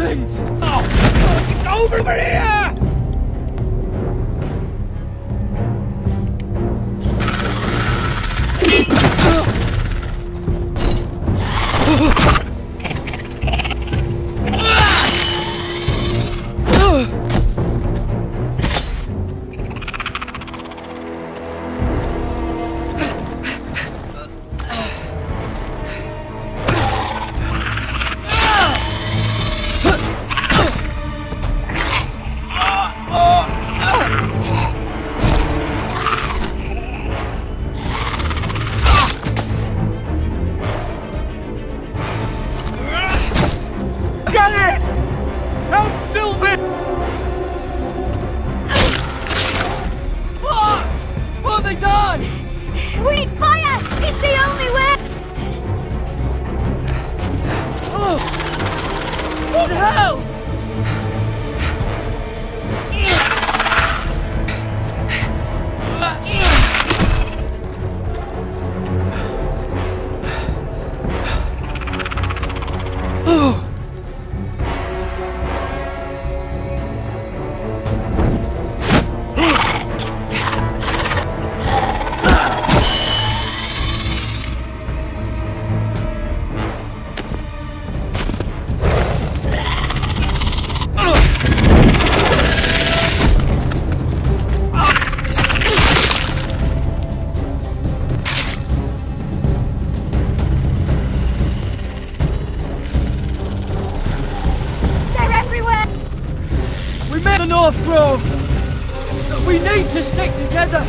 things! Oh! Over here! Grove! We need to stick together!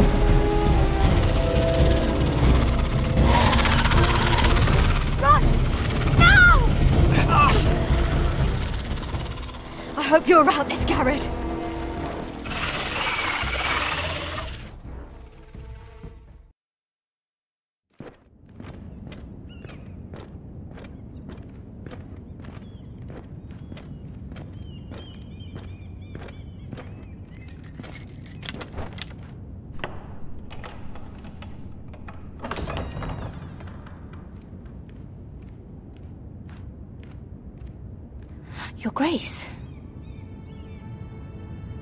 Run! Now! I hope you're around this, Garrett. Your Grace.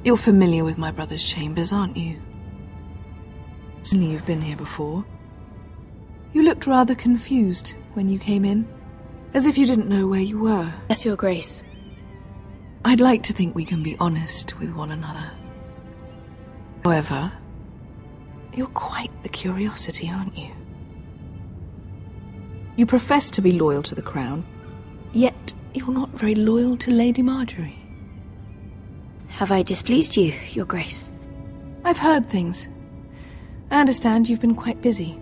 You're familiar with my brother's chambers, aren't you? Certainly you've been here before. You looked rather confused when you came in, as if you didn't know where you were. Yes, Your Grace. I'd like to think we can be honest with one another. However, you're quite the curiosity, aren't you? You profess to be loyal to the crown, yet you're not very loyal to Lady Marjorie. Have I displeased you, Your Grace? I've heard things. I understand you've been quite busy.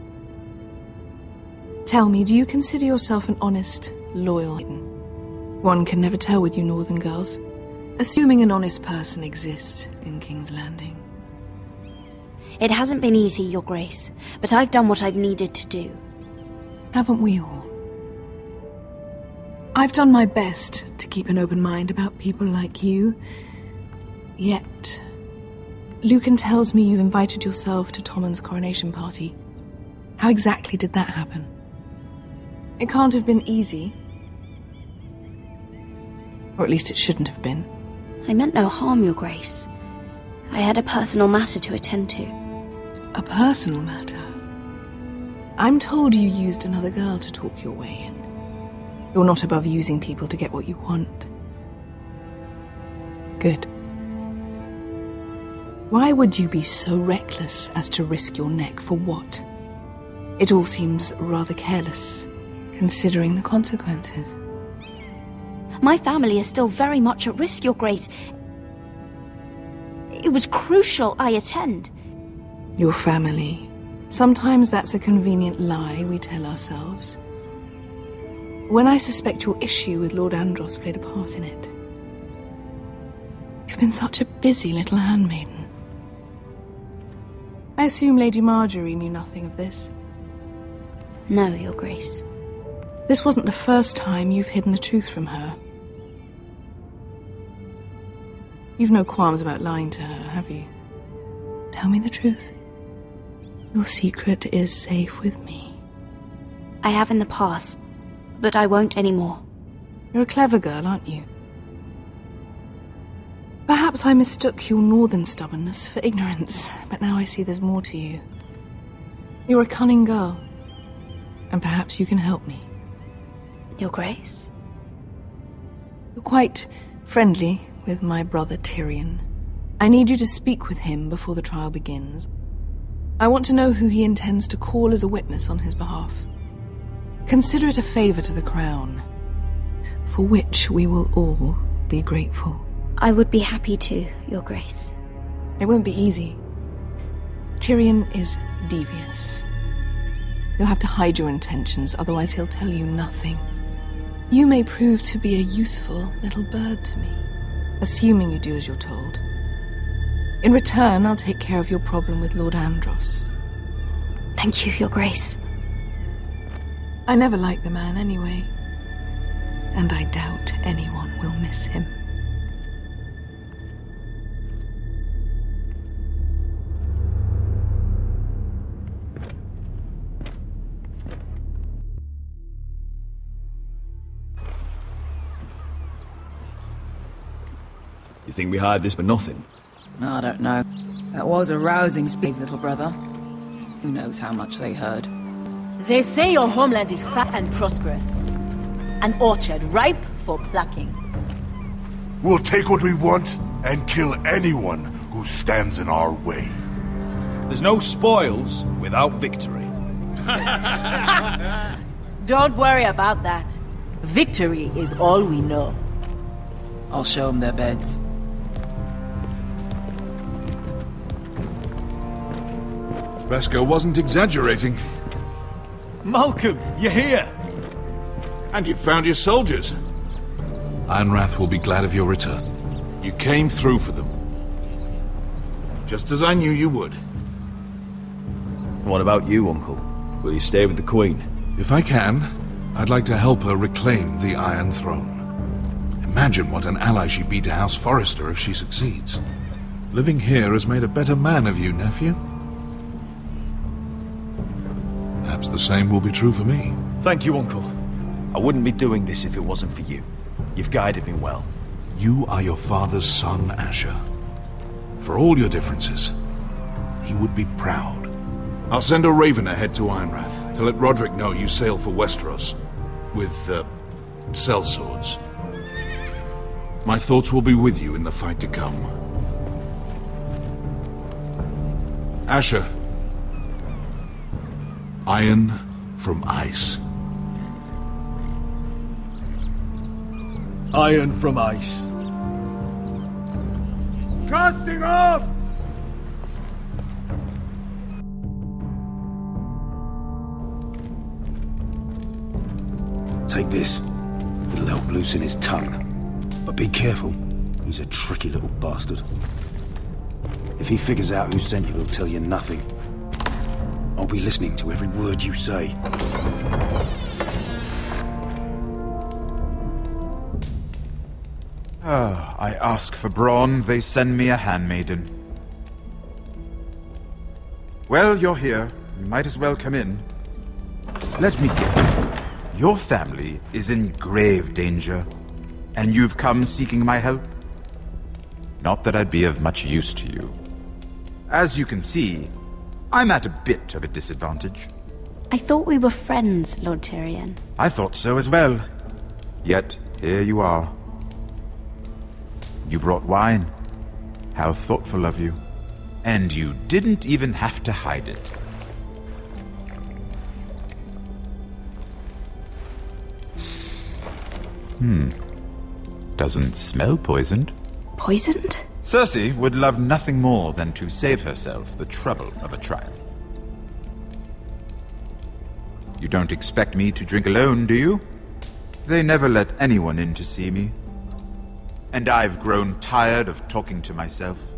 Tell me, do you consider yourself an honest, loyal maiden? One can never tell with you northern girls, assuming an honest person exists in King's Landing. It hasn't been easy, Your Grace, but I've done what I've needed to do. Haven't we all? I've done my best to keep an open mind about people like you. Yet, Lucan tells me you invited yourself to Tommen's coronation party. How exactly did that happen? It can't have been easy. Or at least it shouldn't have been. I meant no harm, Your Grace. I had a personal matter to attend to. A personal matter? I'm told you used another girl to talk your way in. You're not above using people to get what you want. Good. Why would you be so reckless as to risk your neck for what? It all seems rather careless, considering the consequences. My family is still very much at risk, Your Grace. It was crucial I attend. Your family. Sometimes that's a convenient lie we tell ourselves. When I suspect your issue with Lord Andros played a part in it. You've been such a busy little handmaiden. I assume Lady Marjorie knew nothing of this. No, Your Grace. This wasn't the first time you've hidden the truth from her. You've no qualms about lying to her, have you? Tell me the truth. Your secret is safe with me. I have in the past, but I won't anymore. You're a clever girl, aren't you? Perhaps I mistook your northern stubbornness for ignorance, but now I see there's more to you. You're a cunning girl, and perhaps you can help me. Your Grace? You're quite friendly with my brother Tyrion. I need you to speak with him before the trial begins. I want to know who he intends to call as a witness on his behalf. Consider it a favor to the crown, for which we will all be grateful. I would be happy to, Your Grace. It won't be easy. Tyrion is devious. You'll have to hide your intentions, otherwise he'll tell you nothing. You may prove to be a useful little bird to me, assuming you do as you're told. In return, I'll take care of your problem with Lord Andros. Thank you, Your Grace. I never liked the man anyway, and I doubt anyone will miss him. You think we hired this for nothing? I don't know. That was a rousing speech, little brother. Who knows how much they heard. They say your homeland is fat and prosperous. An orchard ripe for plucking. We'll take what we want and kill anyone who stands in our way. There's no spoils without victory. Don't worry about that. Victory is all we know. I'll show them their beds. Vesco wasn't exaggerating. Malcolm, you're here! And you found your soldiers. Ironrath will be glad of your return. You came through for them. Just as I knew you would. What about you, Uncle? Will you stay with the Queen? If I can, I'd like to help her reclaim the Iron Throne. Imagine what an ally she'd be to House Forrester if she succeeds. Living here has made a better man of you, nephew. Perhaps the same will be true for me. Thank you, Uncle. I wouldn't be doing this if it wasn't for you. You've guided me well. You are your father's son, Asher. For all your differences, he would be proud. I'll send a raven ahead to Ironrath to let Roderick know you sail for Westeros. With, sellswords. My thoughts will be with you in the fight to come. Asher. Iron from ice. Iron from ice. Casting off! Take this. It'll help loosen his tongue. But be careful. He's a tricky little bastard. If he figures out who sent you, he'll tell you nothing. I'll be listening to every word you say. I ask for brawn, they send me a handmaiden. Well, you're here. You might as well come in. Let me guess. Your family is in grave danger, and you've come seeking my help? Not that I'd be of much use to you. As you can see, I'm at a bit of a disadvantage. I thought we were friends, Lord Tyrion. I thought so as well. Yet, here you are. You brought wine. How thoughtful of you. And you didn't even have to hide it. Doesn't smell poisoned. Poisoned? Cersei would love nothing more than to save herself the trouble of a trial. You don't expect me to drink alone, do you? They never let anyone in to see me. And I've grown tired of talking to myself.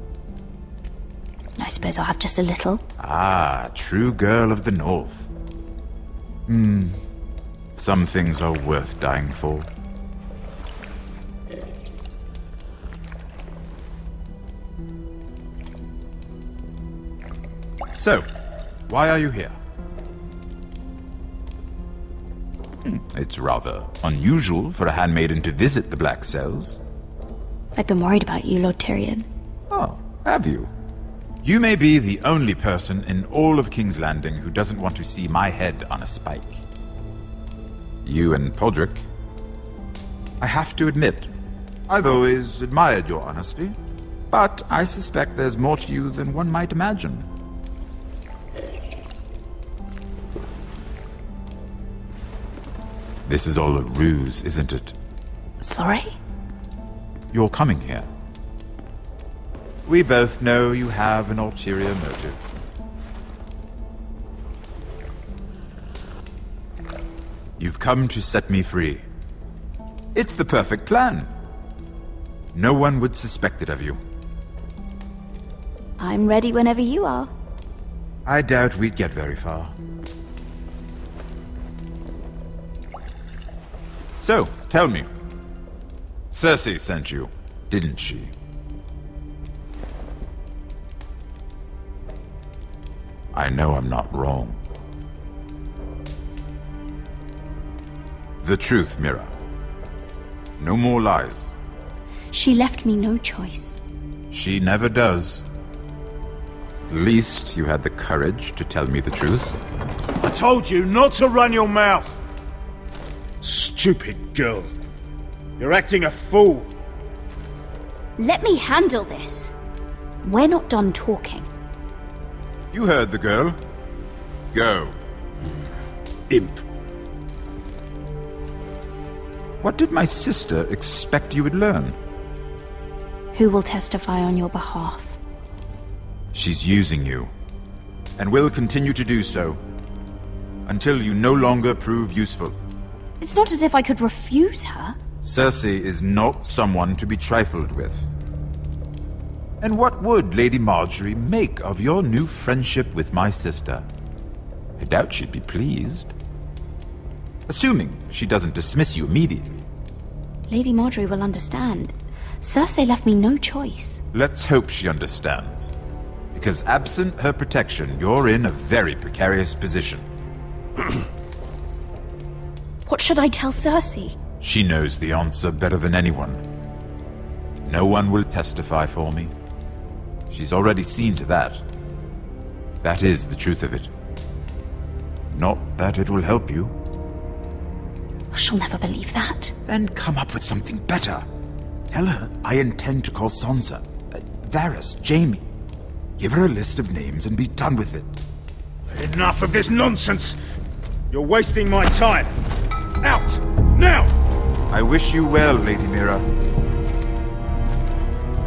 I suppose I'll have just a little. Ah, true girl of the North. Some things are worth dying for. So, why are you here? It's rather unusual for a handmaiden to visit the Black Cells. I've been worried about you, Lord Tyrion. Oh, have you? You may be the only person in all of King's Landing who doesn't want to see my head on a spike. You and Podrick. I have to admit, I've always admired your honesty, but I suspect there's more to you than one might imagine. This is all a ruse, isn't it? Sorry? You're coming here. We both know you have an ulterior motive. You've come to set me free. It's the perfect plan. No one would suspect it of you. I'm ready whenever you are. I doubt we'd get very far. So, tell me. Cersei sent you, didn't she? I know I'm not wrong. The truth, Mira. No more lies. She left me no choice. She never does. At least you had the courage to tell me the truth. I told you not to run your mouth! Stupid girl. You're acting a fool. Let me handle this. We're not done talking. You heard the girl. Go. Imp. What did my sister expect you would learn? Who will testify on your behalf? She's using you, and will continue to do so, until you no longer prove useful. It's not as if I could refuse her. Cersei is not someone to be trifled with. And what would Lady Margaery make of your new friendship with my sister? I doubt she'd be pleased. Assuming she doesn't dismiss you immediately. Lady Margaery will understand. Cersei left me no choice. Let's hope she understands. Because absent her protection, you're in a very precarious position. What should I tell Cersei? She knows the answer better than anyone. No one will testify for me. She's already seen to that. That is the truth of it. Not that it will help you. She'll never believe that. Then come up with something better. Tell her I intend to call Sansa, Varys, Jaime. Give her a list of names and be done with it. Enough of this nonsense! You're wasting my time! Out! Now! I wish you well, Lady Mira.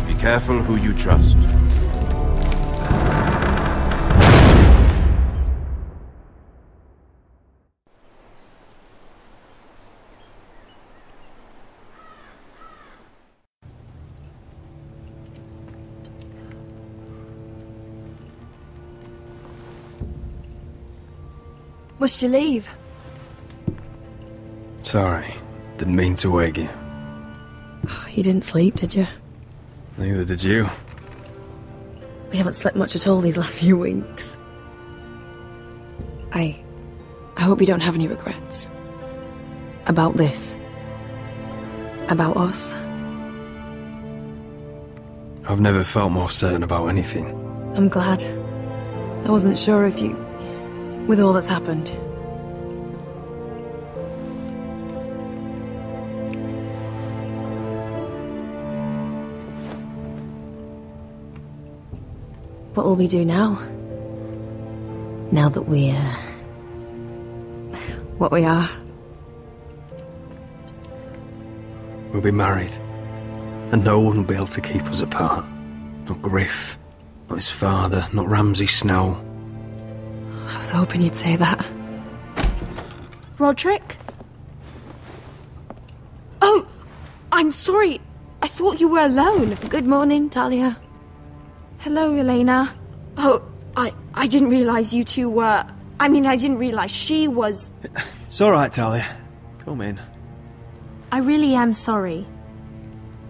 Be careful who you trust. Must you leave? Sorry, didn't mean to wake you. You didn't sleep, did you? Neither did you. We haven't slept much at all these last few weeks. I hope you don't have any regrets. About this. About us. I've never felt more certain about anything. I'm glad. I wasn't sure if you... with all that's happened. What will we do now? Now that we're... what we are? We'll be married. And no one will be able to keep us apart. Not Griff, not his father, not Ramsay Snow. I was hoping you'd say that. Roderick? Oh! I'm sorry. I thought you were alone. Good morning, Talia. Hello, Elena. Oh, I didn't realize you two were... I mean, I didn't realize she was... It's alright, Talia. Come in. I really am sorry.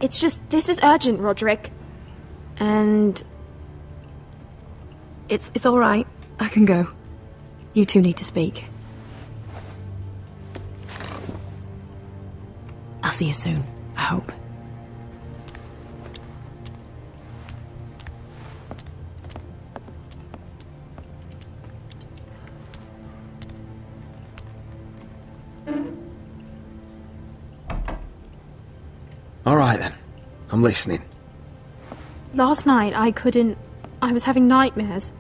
It's just, this is urgent, Roderick. And... It's alright. I can go. You two need to speak. I'll see you soon, I hope. I'm listening. Last night I was having nightmares.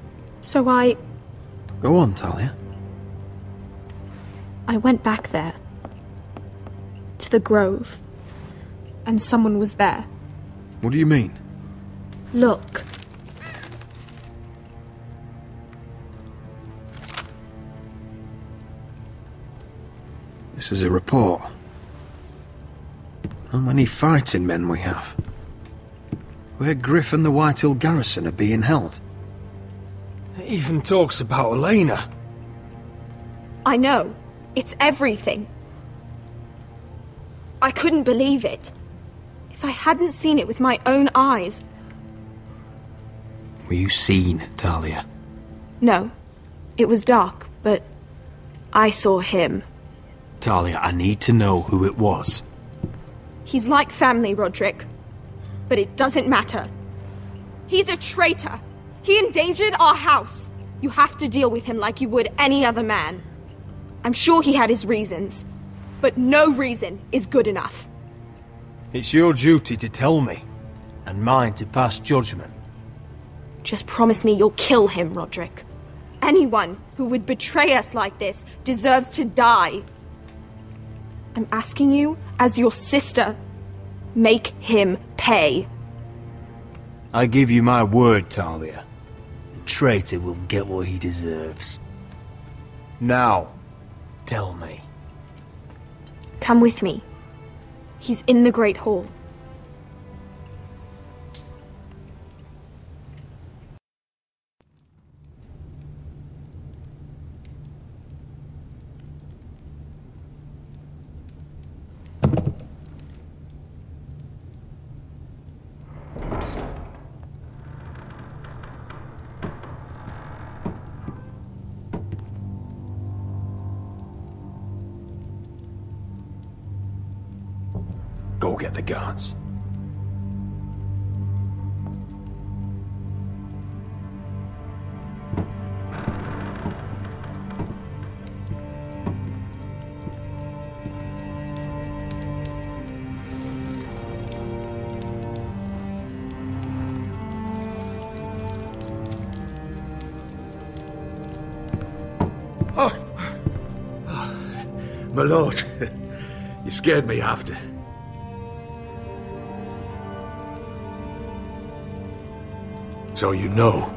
So Go on, Talia. I went back there. To the grove. And someone was there. What do you mean? Look. This is a report. How many fighting men we have? Where Griff and the Whitehill garrison are being held. It even talks about Elena. I know. It's everything. I couldn't believe it. If I hadn't seen it with my own eyes... Were you seen, Talia? No. It was dark, but I saw him. Talia, I need to know who it was. He's like family, Roderick. But it doesn't matter. He's a traitor. He endangered our house. You have to deal with him like you would any other man. I'm sure he had his reasons, but no reason is good enough. It's your duty to tell me, and mine to pass judgment. Just promise me you'll kill him, Roderick. Anyone who would betray us like this deserves to die. I'm asking you, as your sister, make him pay. I give you my word, Talia. The traitor will get what he deserves. Now, tell me. Come with me. He's in the Great Hall. Go get the guards. My lord, you scared me after. So you know.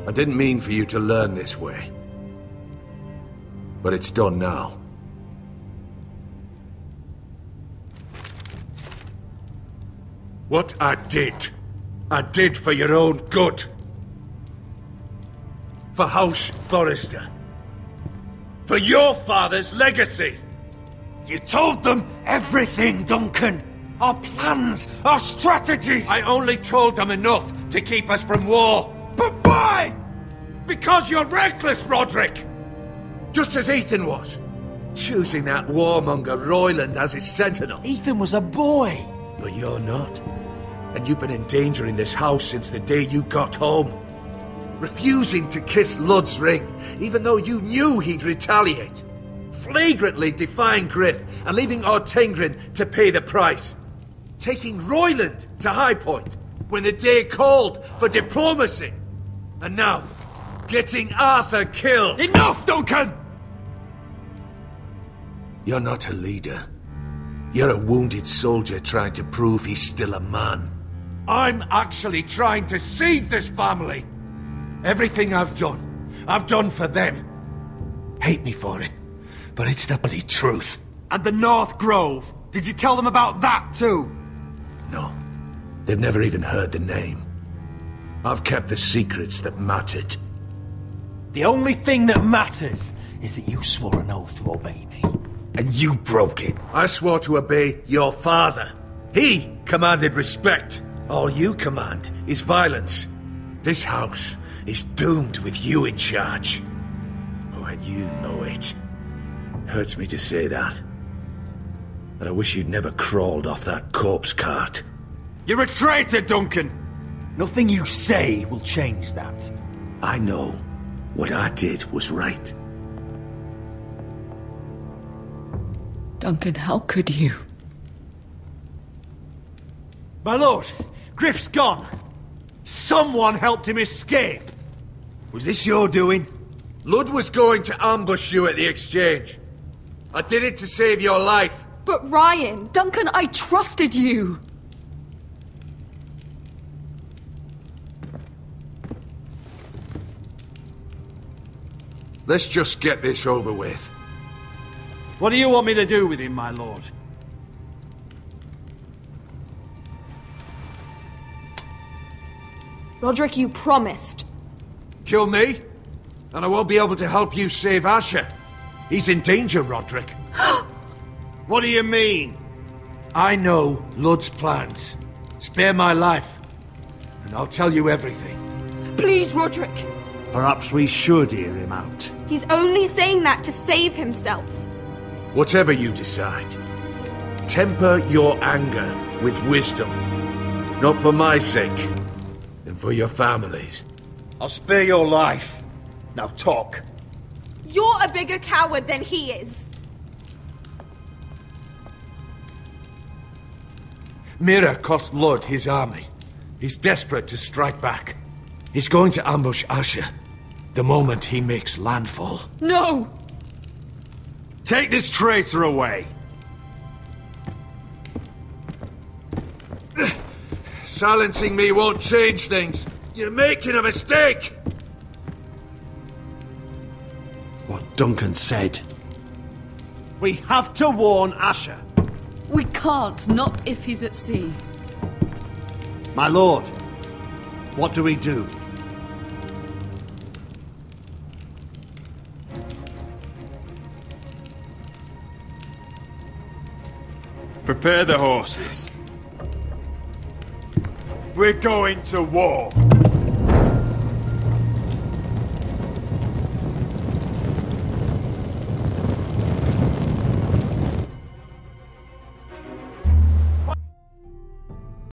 I didn't mean for you to learn this way. But it's done now. What I did for your own good. For House Forrester. For your father's legacy. You told them everything, Duncan. Our plans, our strategies! I only told them enough to keep us from war. But why? Because you're reckless, Roderick! Just as Ethan was. Choosing that warmonger Royland as his sentinel. Ethan was a boy. But you're not. And you've been endangering this house since the day you got home. Refusing to kiss Lud's ring, even though you knew he'd retaliate. Flagrantly defying Griff and leaving Ortengrin to pay the price. Taking Royland to High Point when the day called for diplomacy. And now, getting Arthur killed. Enough, Duncan! You're not a leader. You're a wounded soldier trying to prove he's still a man. I'm actually trying to save this family. Everything I've done for them. Hate me for it, but it's the bloody truth. And the North Grove, did you tell them about that too? No, they've never even heard the name. I've kept the secrets that mattered. The only thing that matters is that you swore an oath to obey me. And you broke it. I swore to obey your father. He commanded respect. All you command is violence. This house is doomed with you in charge. Oh, and you know it. Hurts me to say that. But I wish you'd never crawled off that corpse cart. You're a traitor, Duncan! Nothing you say will change that. I know what I did was right. Duncan, how could you? My lord, Griff's gone. Someone helped him escape. Was this your doing? Ludd was going to ambush you at the exchange. I did it to save your life. But Ryan... Duncan, I trusted you! Let's just get this over with. What do you want me to do with him, my lord? Roderick, you promised. Kill me? And I won't be able to help you save Asher. He's in danger, Roderick. What do you mean? I know Ludd's plans. Spare my life, and I'll tell you everything. Please, Roderick. Perhaps we should hear him out. He's only saying that to save himself. Whatever you decide, temper your anger with wisdom. If not for my sake, then for your family's. I'll spare your life. Now talk. You're a bigger coward than he is. Mira cost Ludd his army. He's desperate to strike back. He's going to ambush Asher the moment he makes landfall. No! Take this traitor away! Silencing me won't change things. You're making a mistake! What Duncan said. We have to warn Asher. We can't, not if he's at sea. My lord, what do we do? Prepare the horses. We're going to war.